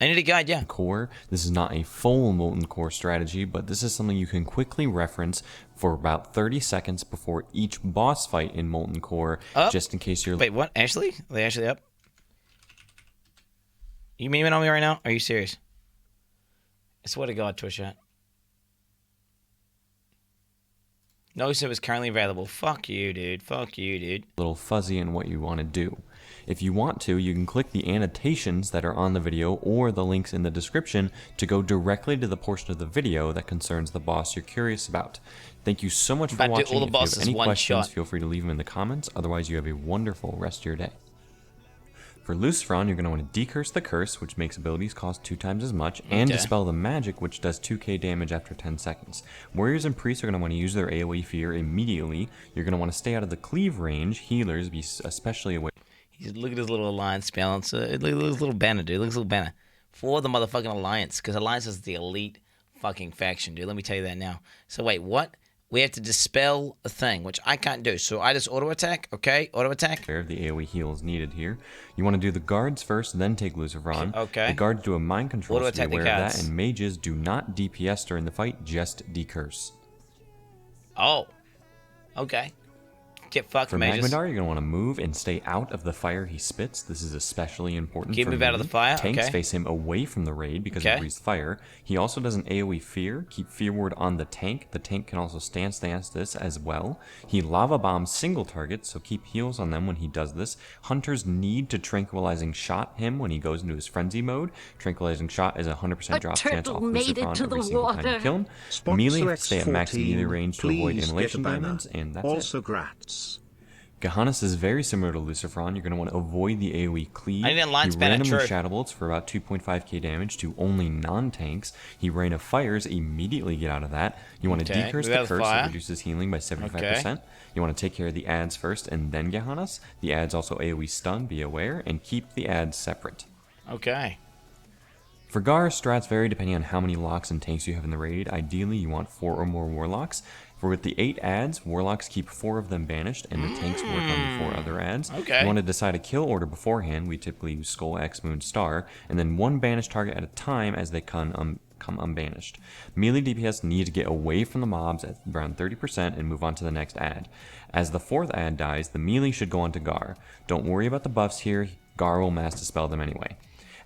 I need a guide, yeah. Core. This is not a full Molten Core strategy, but this is something you can quickly reference for about 30 seconds before each boss fight in Molten Core, just in case you're... Wait, what? Ashley? Are they actually up? You memeing on me right now? Are you serious? I swear to God, Twitch. No service currently available. Fuck you, dude. Fuck you, dude. A little fuzzy in what you want to do. If you want to, you can click the annotations that are on the video or the links in the description to go directly to the portion of the video that concerns the boss you're curious about. Thank you so much for watching. If you have any questions, feel free to leave them in the comments. Otherwise, you have a wonderful rest of your day. For Lucifron, you're going to want to decurse the curse, which makes abilities cost 2 times as much, and dispel the magic, which does 2k damage after 10 seconds. Warriors and priests are going to want to use their AoE fear immediately. You're going to want to stay out of the cleave range. Healers be especially aware. Look at his little alliance balance. Look at his little banner, dude. Look at his little banner. For the motherfucking alliance, because alliance is the elite fucking faction, dude. Let me tell you that now. So wait, what? We have to dispel a thing, which I can't do. So I just auto attack, okay? Auto attack. The AoE heal is needed here. You want to do the guards first, then take Lucifron. Okay. The guards do a mind control, Auto so attack be aware the of guards. that. And mages do not DPS during the fight, just decurse. Oh. Okay. Get fucked, For mages. Magmadar, you're going to want to move and stay out of the fire he spits. This is especially important. Keep him out of the fire, Tanks face him away from the raid because he breathes fire. He also does an AoE fear. Keep fear ward on the tank. The tank can also stance this as well. He lava bombs single targets, so keep heals on them when he does this. Hunters need to tranquilizing shot him when he goes into his frenzy mode. Tranquilizing shot is a 100% drop chance off Lucifron every single time you kill him. Melee have to stay at max melee range to avoid inhalation damage, and that's also it. Grats. Gehannes is very similar to Lucifron. You're going to want to avoid the AoE cleave. I need a line he randomly shadow bolts for about 2.5k damage to only non-tanks. He rain of fires. Immediately get out of that. You want to decurse the curse that reduces healing by 75%. You want to take care of the ads first and then Gehannes. The ads also AoE stun, be aware, and keep the ads separate. Okay. For Gar, strats vary depending on how many locks and tanks you have in the raid. Ideally, you want 4 or more warlocks. For with the 8 ads, warlocks keep 4 of them banished, and the tanks work on the 4 other ads. Okay. You want to decide a kill order beforehand. We typically use Skull, X, Moon, Star, and then 1 banished target at a time as they come unbanished. Melee DPS need to get away from the mobs at around 30% and move on to the next ad. As the 4th ad dies, the melee should go on to Gar. Don't worry about the buffs here. Gar will mass dispel them anyway.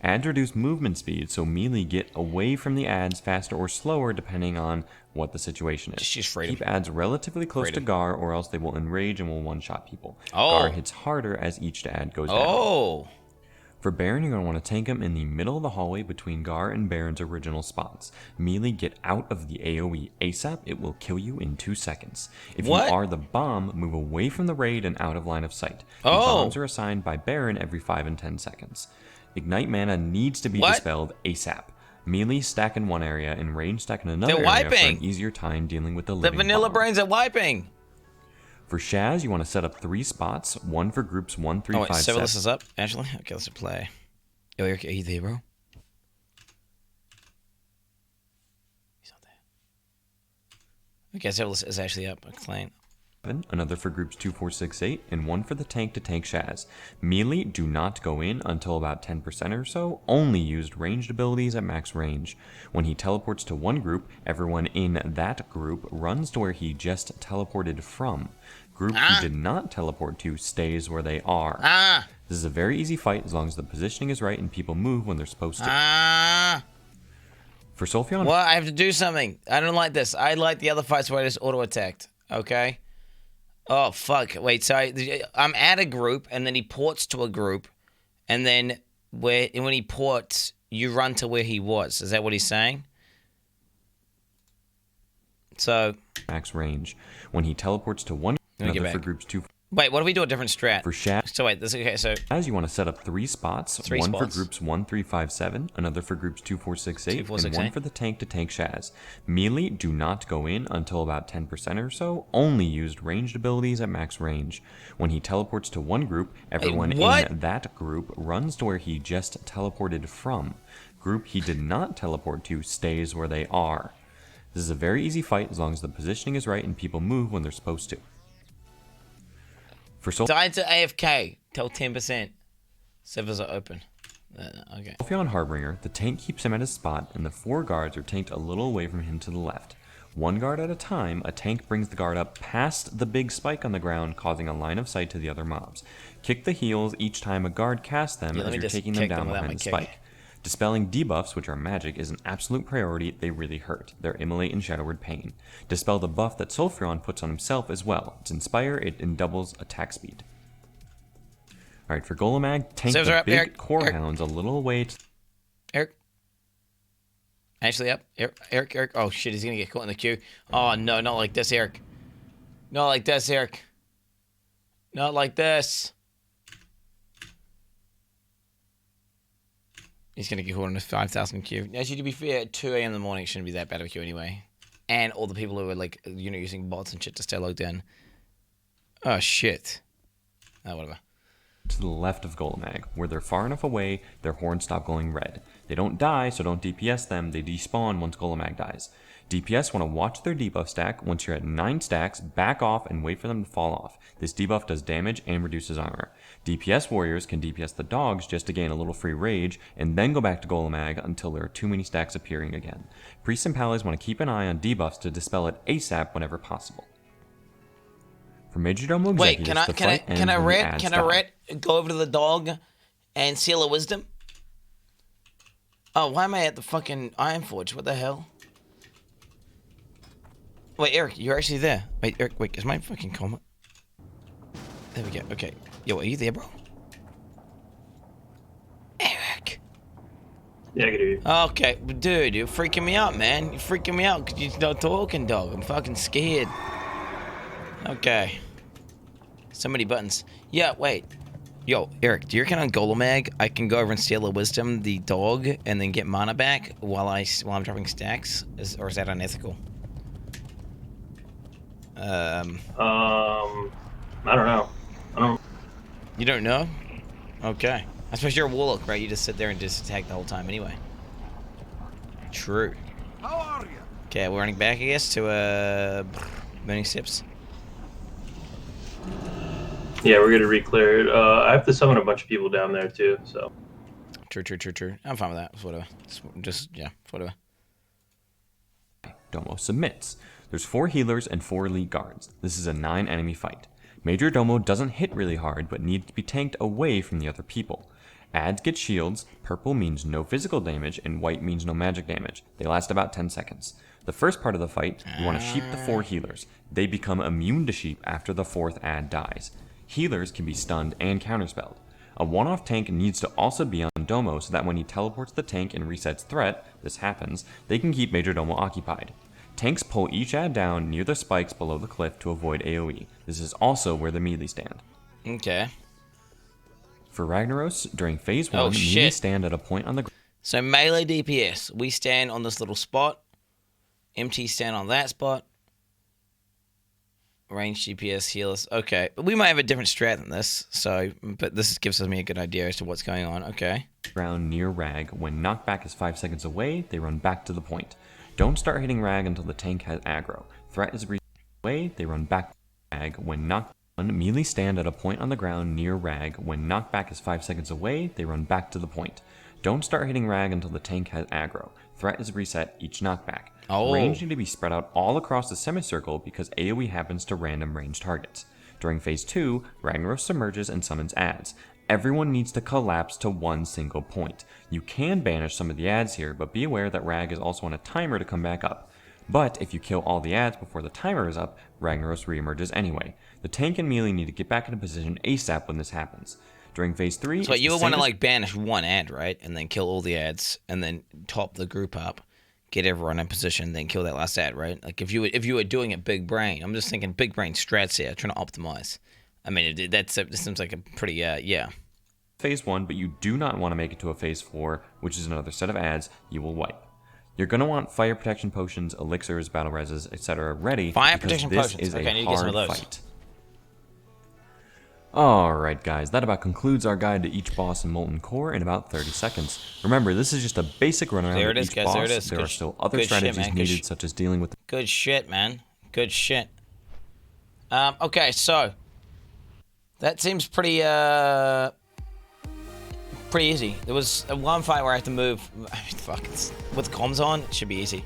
Ads reduce movement speed, so melee get away from the ads faster or slower depending on what the situation is. Keep ads relatively close to Gar or else they will enrage and will one-shot people. Gar hits harder as each ad goes down. For Baron, you're going to want to tank him in the middle of the hallway between Gar and Baron's original spots. Melee, get out of the AoE ASAP. It will kill you in 2 seconds. If you are the bomb, move away from the raid and out of line of sight. The bombs are assigned by Baron every 5 and 10 seconds. Ignite mana needs to be dispelled ASAP. Melee stack in one area and range stack in another area for an easier time dealing with the living vanilla bomb. brains are wiping. For Shaz, you want to set up 3 spots, 1 for groups 1, 3, 5, 7. So this is up, Ashley? Okay, let's play. Yo, are you there, bro? He's not there. Okay, so this is actually up. Clean. Another for groups 2, 4, 6, 8, and 1 for the tank to tank Shaz. Melee do not go in until about 10% or so, only used ranged abilities at max range. When he teleports to one group, everyone in that group runs to where he just teleported from. Group he did not teleport to stays where they are. This is a very easy fight as long as the positioning is right and people move when they're supposed to. For Sulfion... Well, I have to do something. I don't like this. I like the other fights where I just auto-attacked. Okay? Oh, fuck. Wait, so I'm at a group, and then he ports to a group, and then when he ports, you run to where he was. Is that what he's saying? So... max range. When he teleports to one... another for groups 2... Wait, what if we do a different strat? For Shaz... So wait, this okay, so... as you want to set up 3 spots. 1 for groups 1, 3, 5, 7. Another for groups 2, 4, 6, 8. 2, 4, and 6, 1 8. for the tank to tank Shaz. Melee do not go in until about 10% or so. Only used ranged abilities at max range. When he teleports to one group, everyone in that group runs to where he just teleported from. Group he did not teleport to stays where they are. This is a very easy fight as long as the positioning is right and people move when they're supposed to. For Died to AFK. Tell 10%. Servers are open. Okay. Solfeon Harbinger, the tank keeps him at his spot, and the 4 guards are tanked a little away from him to the left. 1 guard at a time, a tank brings the guard up past the big spike on the ground, causing a line of sight to the other mobs. Kick the heals each time a guard casts them as you're taking them down behind the spike. Dispelling debuffs, which are magic, is an absolute priority. They really hurt. They're Immolate and Shadow Word Pain. Dispel the buff that Sulfuron puts on himself as well. It's Inspire, it doubles attack speed. Alright, for Golemag, tank the big core hounds a little away. Eric? Actually, up. Eric. Oh, shit, he's gonna get caught in the queue. Oh, no, not like this, Eric. Not like this, Eric. Not like this. He's gonna get caught in a 5,000 queue. Actually, to be fair, at 2 a.m. in the morning, it shouldn't be that bad of a queue anyway. And all the people who are, like, you know, using bots and shit to stay logged in. Oh, shit. Oh, whatever. To the left of Golemag. Where they're far enough away, their horns stop glowing red. They don't die, so don't DPS them. They despawn once Golemag dies. DPS want to watch their debuff stack. Once you're at 9 stacks, back off and wait for them to fall off. This debuff does damage and reduces armor. DPS warriors can DPS the dogs just to gain a little free rage, and then go back to Golemag until there are too many stacks appearing again. Priests and Pallies want to keep an eye on debuffs to dispel it ASAP whenever possible. For Majordomo Executives, can I go over to the dog and seal a wisdom? Oh, why am I at the fucking Ironforge? What the hell? Wait, Eric, you're actually there. Wait, Eric, wait, is my fucking comment? There we go, okay. Yo, are you there, bro? Eric. Yeah, I can hear you. Okay, dude, you're freaking me out, man. You're freaking me out because you're not talking, dog. I'm fucking scared. Okay. So many buttons. Yeah, wait. Yo, Eric, do you reckon on Golemag I can go over and steal a wisdom, the dog, and then get mana back while I'm dropping stacks? Or is that unethical? I don't know. You don't know? Okay. I suppose you're a warlock, right? You just sit there and just attack the whole time anyway. True. How are you? Okay, we're running back, I guess, to Burning Steps. Yeah, we're gonna re-clear it. I have to summon a bunch of people down there too, so. True. I'm fine with that. It's whatever. Yeah, whatever. Domo submits. There's 4 healers and 4 elite guards. This is a 9 enemy fight. Major Domo doesn't hit really hard, but needs to be tanked away from the other people. Ads get shields, purple means no physical damage, and white means no magic damage. They last about 10 seconds. The first part of the fight, you want to sheep the 4 healers. They become immune to sheep after the 4th ad dies. Healers can be stunned and counterspelled. A one-off tank needs to also be on Domo so that when he teleports the tank and resets threat, this happens, they can keep Major Domo occupied. Tanks pull each ad down near the spikes below the cliff to avoid AoE. This is also where the melee stand. Okay. For Ragnaros, during phase 1, melee stand at a point on the ground. So melee DPS, we stand on this little spot. MT stand on that spot. Range DPS healers. Okay, we might have a different strat than this. But this gives me a good idea as to what's going on. Okay. Ground near Rag. When knockback is 5 seconds away, they run back to the point. Don't start hitting Rag until the tank has aggro. Threat is away, they run back to Rag. When knockback, melee stand at a point on the ground near Rag. When knockback is 5 seconds away, they run back to the point. Don't start hitting Rag until the tank has aggro. Threat is reset each knockback. Range need to be spread out all across the semicircle because AoE happens to random range targets. During phase 2, Ragnaros submerges and summons ads. Everyone needs to collapse to one single point. You can banish some of the ads here, but be aware that Rag is also on a timer to come back up. But if you kill all the ads before the timer is up, Ragnaros reemerges anyway. The tank and melee need to get back into position ASAP when this happens. During phase 3... So you would want to like banish one ad, right? And then kill all the ads, and then top the group up, get everyone in position, then kill that last ad, right? Like if you were doing it big brain, I'm just thinking big brain strats here, trying to optimize. I mean, this seems like a pretty, yeah. Phase 1, but you do not want to make it to a phase 4, which is another set of ads you will wipe. You're going to want fire protection potions, elixirs, battle reses, etc. ready. Fire protection this potions. Is okay, I need a to get some of hard those. Fight. Alright guys, that about concludes our guide to each boss in Molten Core in about 30 seconds. Remember, this is just a basic runaround of each boss. There it is. There are still other strategies needed, such as dealing with... Good shit, man. Good shit. Okay, so... That seems pretty pretty easy. There was one fight where I have to move. Fuck, with comms on, it should be easy.